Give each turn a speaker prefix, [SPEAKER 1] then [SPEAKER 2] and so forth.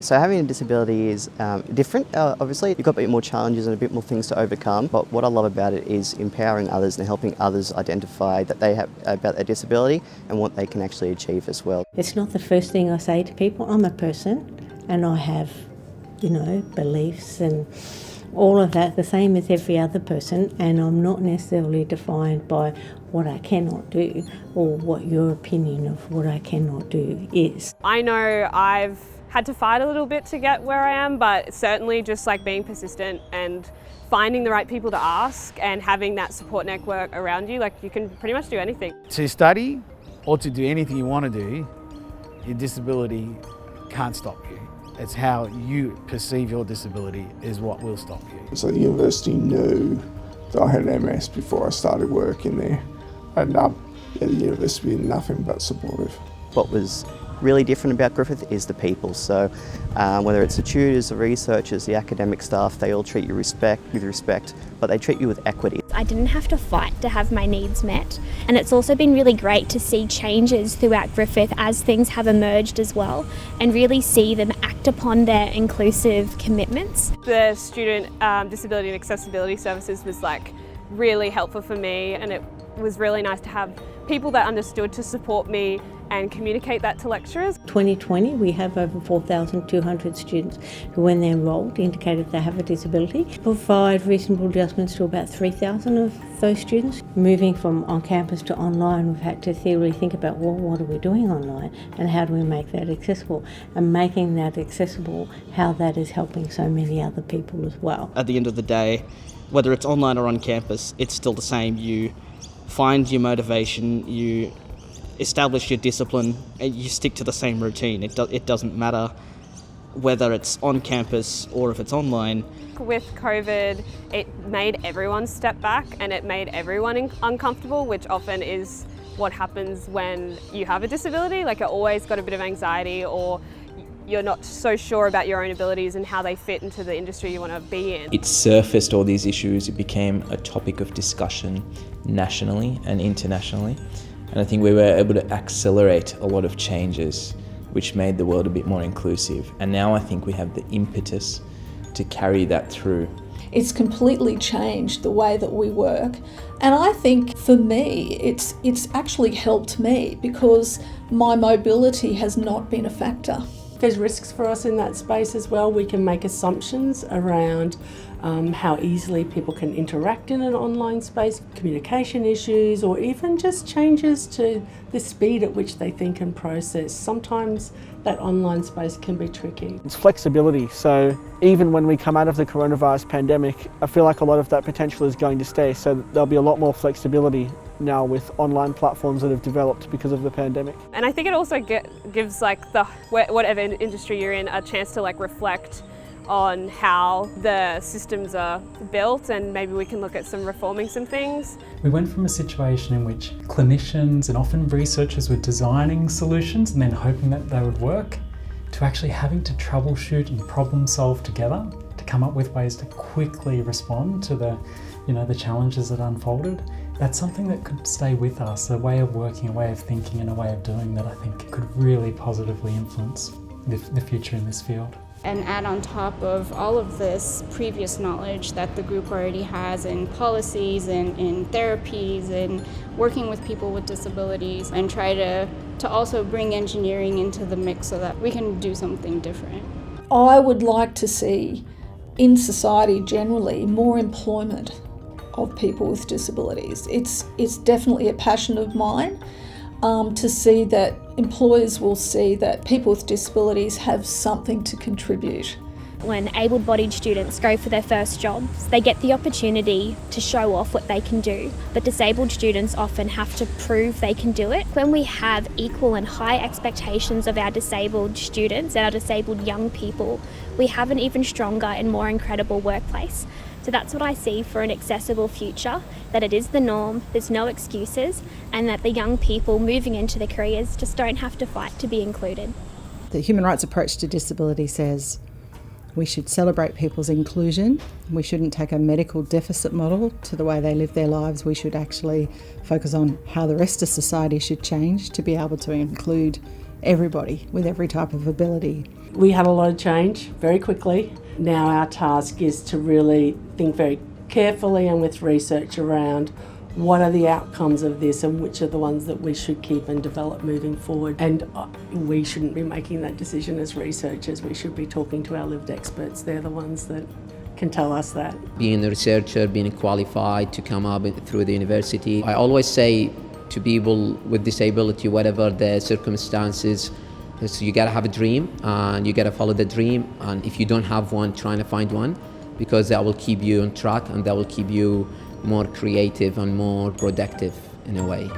[SPEAKER 1] So having a disability is different. Obviously, you've got a bit more challenges and a bit more things to overcome. But what I love about it is empowering others and helping others identify that they have about their disability and what they can actually achieve as well.
[SPEAKER 2] It's not the first thing I say to people. I'm a person and I have, beliefs and all of that, the same as every other person, and I'm not necessarily defined by what I cannot do or what your opinion of what I cannot do is.
[SPEAKER 3] I know I've had to fight a little bit to get where I am, but certainly just like being persistent and finding the right people to ask and having that support network around you, like you can pretty much do anything.
[SPEAKER 4] To study or to do anything you want to do, your disability can't stop you. It's how you perceive your disability is what will stop you.
[SPEAKER 5] So the university knew that I had MS before I started working there, and the university was nothing but supportive.
[SPEAKER 1] What was really different about Griffith is the people. So whether it's the tutors, the researchers, the academic staff, they all treat you with respect, but they treat you with equity.
[SPEAKER 6] I didn't have to fight to have my needs met, and it's also been really great to see changes throughout Griffith as things have emerged as well, and really see them act upon their inclusive commitments.
[SPEAKER 3] The student disability and accessibility services was really helpful for me, and it was really nice to have people that understood to support me and communicate that to lecturers.
[SPEAKER 2] 2020 we have over 4,200 students who, when they're enrolled, indicated they have a disability. Provide reasonable adjustments to about 3,000 of those students. Moving from on campus to online, we've had to theoretically think about, well, what are we doing online and how do we make that accessible, and making that accessible, how that is helping so many other people as well.
[SPEAKER 7] At the end of the day, whether it's online or on campus, it's still the same. You find your motivation, you establish your discipline, and you stick to the same routine. It doesn't matter whether it's on campus or if it's online.
[SPEAKER 3] With COVID, it made everyone step back and it made everyone uncomfortable, which often is what happens when you have a disability. Like, you're always got a bit of anxiety, or you're not so sure about your own abilities and how they fit into the industry you want to be in.
[SPEAKER 8] It surfaced all these issues. It became a topic of discussion nationally and internationally. And I think we were able to accelerate a lot of changes, which made the world a bit more inclusive. And now I think we have the impetus to carry that through.
[SPEAKER 9] It's completely changed the way that we work. And I think for me, it's actually helped me because my mobility has not been a factor.
[SPEAKER 10] There's risks for us in that space as well. We can make assumptions around how easily people can interact in an online space, communication issues, or even just changes to the speed at which they think and process. Sometimes that online space can be tricky.
[SPEAKER 11] It's flexibility, so even when we come out of the coronavirus pandemic, I feel like a lot of that potential is going to stay, so there'll be a lot more flexibility now with online platforms that have developed because of the pandemic.
[SPEAKER 3] And I think it also gives whatever industry you're in a chance to reflect on how the systems are built, and maybe we can look at reforming some things.
[SPEAKER 12] We went from a situation in which clinicians and often researchers were designing solutions and then hoping that they would work, to actually having to troubleshoot and problem solve together to come up with ways to quickly respond to the challenges that unfolded. That's something that could stay with us, a way of working, a way of thinking, and a way of doing that I think could really positively influence the future in this field.
[SPEAKER 13] And add on top of all of this previous knowledge that the group already has in policies and in therapies and working with people with disabilities, and try to also bring engineering into the mix so that we can do something different.
[SPEAKER 9] I would like to see in society generally more employment of people with disabilities. It's definitely a passion of mine. To see that employers will see that people with disabilities have something to contribute.
[SPEAKER 6] When able-bodied students go for their first jobs, they get the opportunity to show off what they can do, but disabled students often have to prove they can do it. When we have equal and high expectations of our disabled students and our disabled young people, we have an even stronger and more incredible workplace. So that's what I see for an accessible future, that it is the norm, there's no excuses, and that the young people moving into their careers just don't have to fight to be included.
[SPEAKER 14] The human rights approach to disability says we should celebrate people's inclusion. We shouldn't take a medical deficit model to the way they live their lives. We should actually focus on how the rest of society should change to be able to include everybody with every type of ability.
[SPEAKER 10] We had a lot of change very quickly. Now our task is to really think very carefully and with research around what are the outcomes of this and which are the ones that we should keep and develop moving forward. And we shouldn't be making that decision as researchers. We should be talking to our lived experts. They're the ones that can tell us that.
[SPEAKER 15] Being a researcher, being qualified to come up through the university, I always say to people with disability, whatever the circumstances, so you gotta have a dream and you gotta follow the dream, and if you don't have one, trying to find one, because that will keep you on track and that will keep you more creative and more productive in a way.